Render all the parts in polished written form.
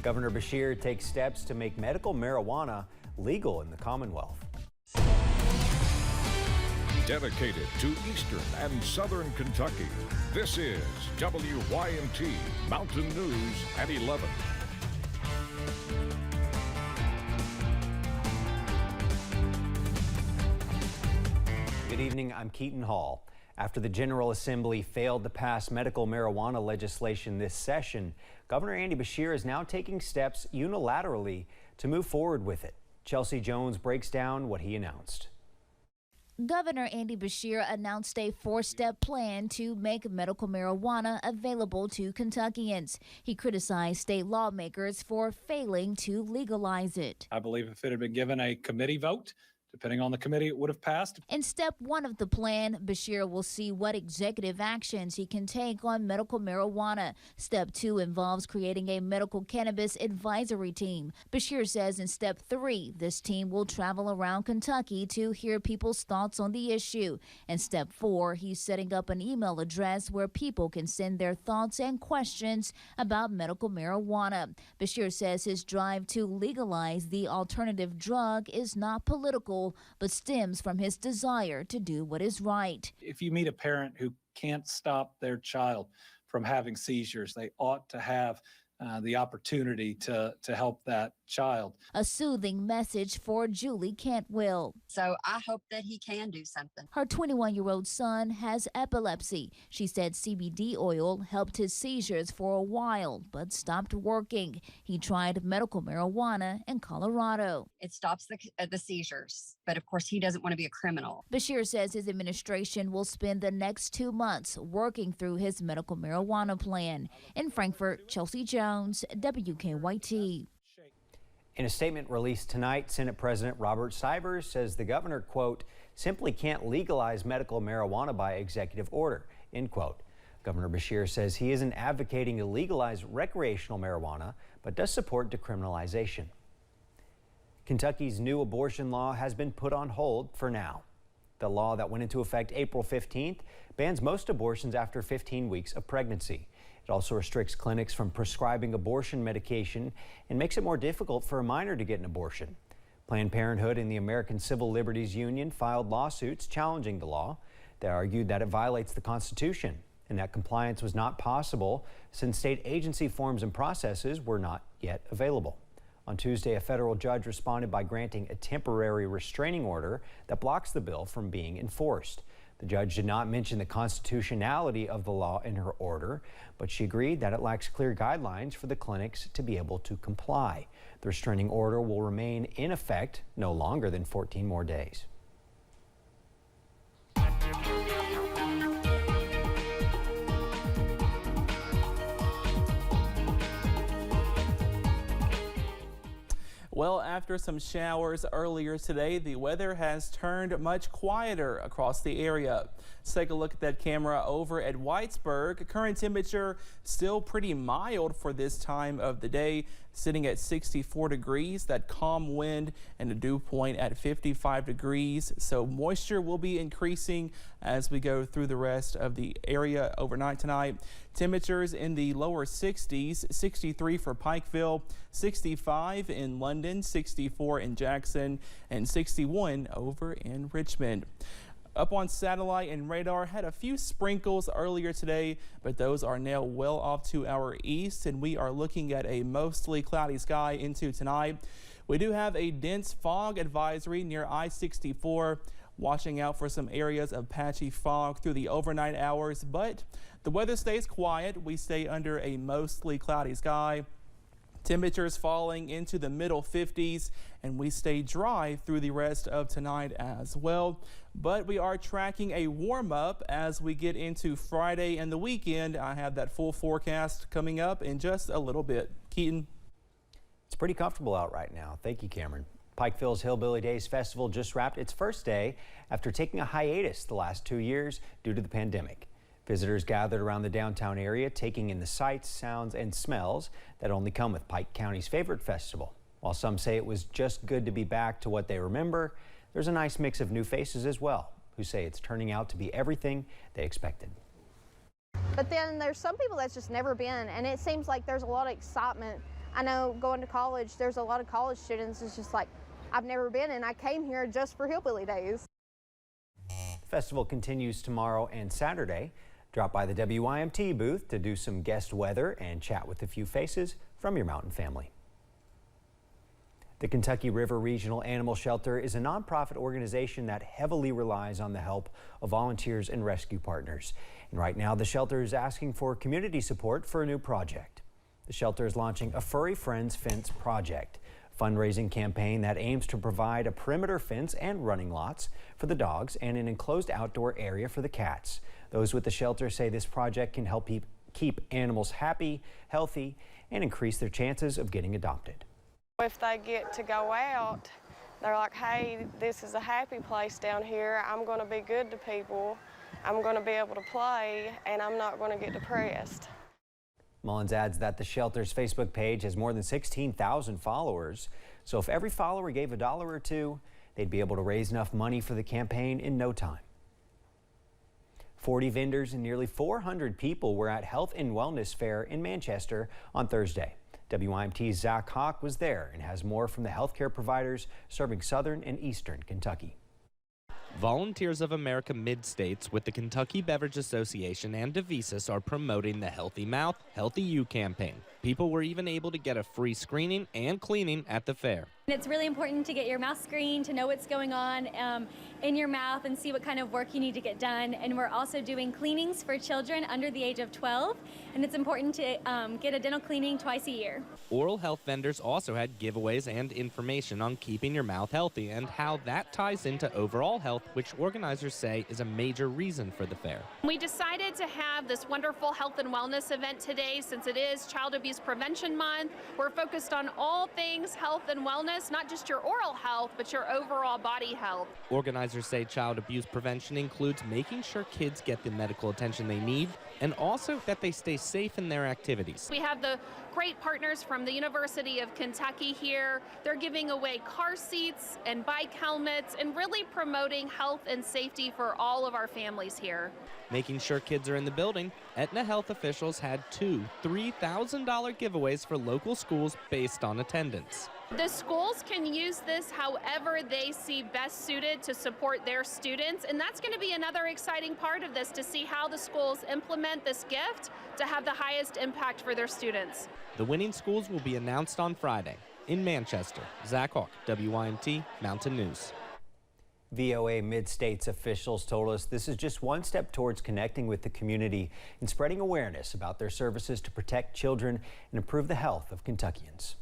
Governor Beshear takes steps to make medical marijuana legal in the Commonwealth. Dedicated to Eastern and Southern Kentucky, this is WYMT Mountain News at 11. Good evening, I'm Keaton Hall. After the General Assembly failed to pass medical marijuana legislation this session, Governor Andy Beshear is now taking steps unilaterally to move forward with it. Chelsea Jones breaks down what he announced. Governor Andy Beshear announced a four-step plan to make medical marijuana available to Kentuckians. He criticized state lawmakers for failing to legalize it. I believe if it had been given a committee vote, depending on the committee, it would have passed. In step one of the plan, Beshear will see what executive actions he can take on medical marijuana. Step two involves creating a medical cannabis advisory team. Beshear says in step three, this team will travel around Kentucky to hear people's thoughts on the issue. And step four, he's setting up an email address where people can send their thoughts and questions about medical marijuana. Beshear says his drive to legalize the alternative drug is not political, but stems from his desire to do what is right. If you meet a parent who can't stop their child from having seizures, they ought to have the opportunity to help that child. A soothing message for Julie Cantwell. So I hope that he can do something. Her 21-year-old son has epilepsy. She said CBD oil helped his seizures for a while, but stopped working. He tried medical marijuana in Colorado. It stops the seizures, but of course he doesn't want to be a criminal. Beshear says his administration will spend the next 2 months working through his medical marijuana plan. In Frankfort, Chelsea Jones, WKYT. In a statement released tonight, Senate President Robert Sivers says the governor, quote, simply can't legalize medical marijuana by executive order, end quote. Governor Beshear says he isn't advocating to legalize recreational marijuana, but does support decriminalization. Kentucky's new abortion law has been put on hold for now. The law that went into effect April 15th bans most abortions after 15 weeks of pregnancy. It also restricts clinics from prescribing abortion medication and makes it more difficult for a minor to get an abortion. Planned Parenthood and the American Civil Liberties Union filed lawsuits challenging the law. They argued that it violates the Constitution and that compliance was not possible since state agency forms and processes were not yet available. On Tuesday, a federal judge responded by granting a temporary restraining order that blocks the bill from being enforced. The judge did not mention the constitutionality of the law in her order, but she agreed that it lacks clear guidelines for the clinics to be able to comply. The restraining order will remain in effect no longer than 14 more days. Well, after some showers earlier today, the weather has turned much quieter across the area. Let's take a look at that camera over at Whitesburg. Current temperature still pretty mild for this time of the day, sitting at 64 degrees, that calm wind and a dew point at 55 degrees. So moisture will be increasing as we go through the rest of the area overnight tonight. Temperatures in the lower 60s, 63 for Pikeville, 65 in London, 64 in Jackson, and 61 over in Richmond. Up on satellite and radar, had a few sprinkles earlier today, but those are now well off to our east, and we are looking at a mostly cloudy sky into tonight. We do have a dense fog advisory near I-64, watching out for some areas of patchy fog through the overnight hours, but the weather stays quiet. We stay under a mostly cloudy sky. Temperatures falling into the middle 50s, and we stay dry through the rest of tonight as well. But we are tracking a warm up as we get into Friday and the weekend. I have that full forecast coming up in just a little bit. Keaton. It's pretty comfortable out right now. Thank you, Cameron. Pikeville's Hillbilly Days Festival just wrapped its first day after taking a hiatus the last 2 years due to the pandemic. Visitors gathered around the downtown area, taking in the sights, sounds, and smells that only come with Pike County's favorite festival. While some say it was just good to be back to what they remember, there's a nice mix of new faces as well, who say it's turning out to be everything they expected. But then there's some people that's just never been, and it seems like there's a lot of excitement I know going to college, there's a lot of college students. It's just like, I've never been, and I came here just for Hillbilly Days. The festival continues tomorrow and Saturday. Drop by the WYMT booth to do some guest weather and chat with a few faces from your mountain family. The Kentucky River Regional Animal Shelter is a nonprofit organization that heavily relies on the help of volunteers and rescue partners. And right now, the shelter is asking for community support for a new project. The shelter is launching a Furry Friends Fence project, a fundraising campaign that aims to provide a perimeter fence and running lots for the dogs and an enclosed outdoor area for the cats. Those with the shelter say this project can help keep animals happy, healthy, and increase their chances of getting adopted. If they get to go out, they're like, hey, this is a happy place down here. I'm going to be good to people. I'm going to be able to play, and I'm not going to get depressed. Mullins adds that the shelter's Facebook page has more than 16,000 followers. So if every follower gave $1 or $2, they'd be able to raise enough money for the campaign in no time. 40 vendors and nearly 400 people were at Health and Wellness Fair in Manchester on Thursday. WYMT's Zach Hawk was there and has more from the healthcare providers serving southern and eastern Kentucky. Volunteers of America Mid-States with the Kentucky Beverage Association and Devisis are promoting the Healthy Mouth, Healthy You campaign. People were even able to get a free screening and cleaning at the fair. It's really important to get your mouth screened, to know what's going on in your mouth and see what kind of work you need to get done. And we're also doing cleanings for children under the age of 12, and it's important to get a dental cleaning twice a year. Oral health vendors also had giveaways and information on keeping your mouth healthy and how that ties into overall health, which organizers say is a major reason for the fair. We decided to have this wonderful health and wellness event today since it is Child Abuse Prevention Month. We're focused on all things health and wellness, not just your oral health, but your overall body health. Organizers say child abuse prevention includes making sure kids get the medical attention they need and also that they stay safe in their activities. We have the great partners from the University of Kentucky here. They're giving away car seats and bike helmets and really promoting health and safety for all of our families here. Making sure kids are in the building, Aetna Health officials had two $3,000 giveaways for local schools based on attendance. The schools can use this however they see best suited to support their students, and that's going to be another exciting part of this, to see how the schools implement this gift to have the highest impact for their students. The winning schools will be announced on Friday. In Manchester, Zach Hawk, WYMT Mountain News. VOA Mid-States officials told us this is just one step towards connecting with the community and spreading awareness about their services to protect children and improve the health of Kentuckians.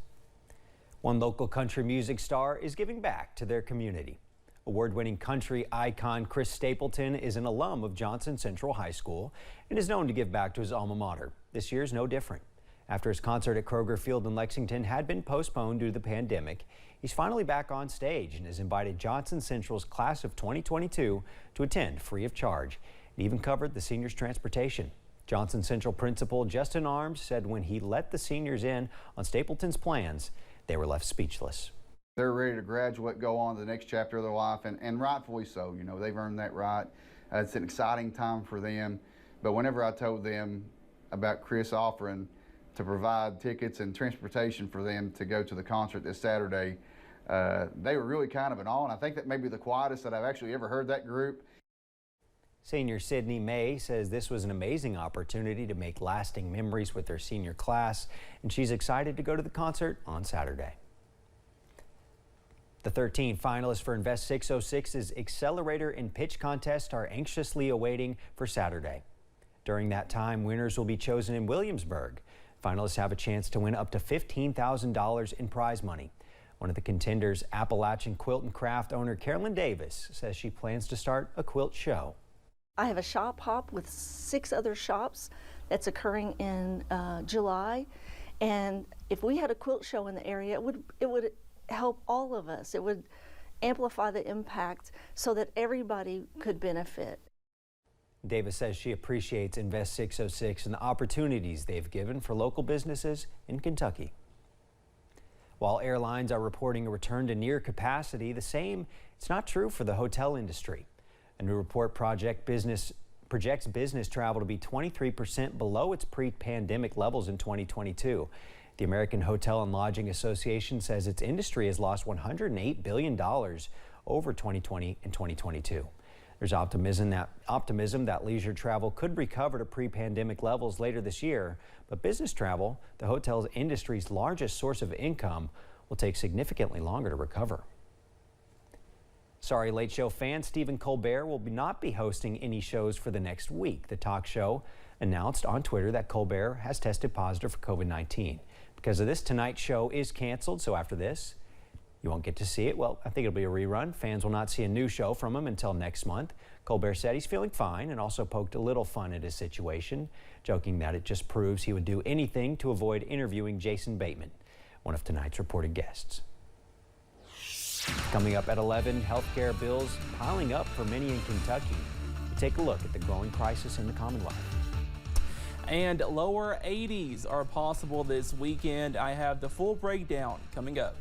One local country music star is giving back to their community. Award-winning country icon Chris Stapleton is an alum of Johnson Central High School and is known to give back to his alma mater. This year's no different. After his concert at Kroger Field in Lexington had been postponed due to the pandemic, he's finally back on stage and has invited Johnson Central's class of 2022 to attend free of charge. It even covered the seniors' transportation. Johnson Central principal Justin Arms said when he let the seniors in on Stapleton's plans, they were left speechless. They're ready to graduate, go on to the next chapter of their life, and rightfully so. You know, they've earned that right. It's an exciting time for them. But whenever I told them about Chris offering to provide tickets and transportation for them to go to the concert this Saturday, they were really kind of in awe, and I think that may be the quietest that I've actually ever heard that group. Senior Sydney May says this was an amazing opportunity to make lasting memories with their senior class, and she's excited to go to the concert on Saturday. The 13 finalists for Invest 606's Accelerator and Pitch Contest are anxiously awaiting for Saturday. During that time, winners will be chosen in Williamsburg. Finalists have a chance to win up to $15,000 in prize money. One of the contenders, Appalachian Quilt and Craft owner Carolyn Davis, says she plans to start a quilt show. I have a shop hop with 6 other shops that's occurring in July, and if we had a quilt show in the area, it would help all of us. It would amplify the impact so that everybody could benefit. Davis says she appreciates Invest 606 and the opportunities they've given for local businesses in Kentucky. While airlines are reporting a return to near capacity, it's not true for the hotel industry. A new report projects business travel to be 23% below its pre-pandemic levels in 2022. The American Hotel and Lodging Association says its industry has lost $108 billion over 2020 and 2022. There's optimism that leisure travel could recover to pre-pandemic levels later this year, but business travel, the hotel industry's largest source of income, will take significantly longer to recover. Sorry, Late Show fans, Stephen Colbert will not be hosting any shows for the next week. The talk show announced on Twitter that Colbert has tested positive for COVID-19. Because of this, tonight's show is canceled, so after this, you won't get to see it. Well, I think it'll be a rerun. Fans will not see a new show from him until next month. Colbert said he's feeling fine and also poked a little fun at his situation, joking that it just proves he would do anything to avoid interviewing Jason Bateman, one of tonight's reported guests. Coming up at 11, healthcare bills piling up for many in Kentucky. We take a look at the growing crisis in the Commonwealth. And lower 80s are possible this weekend. I have the full breakdown coming up.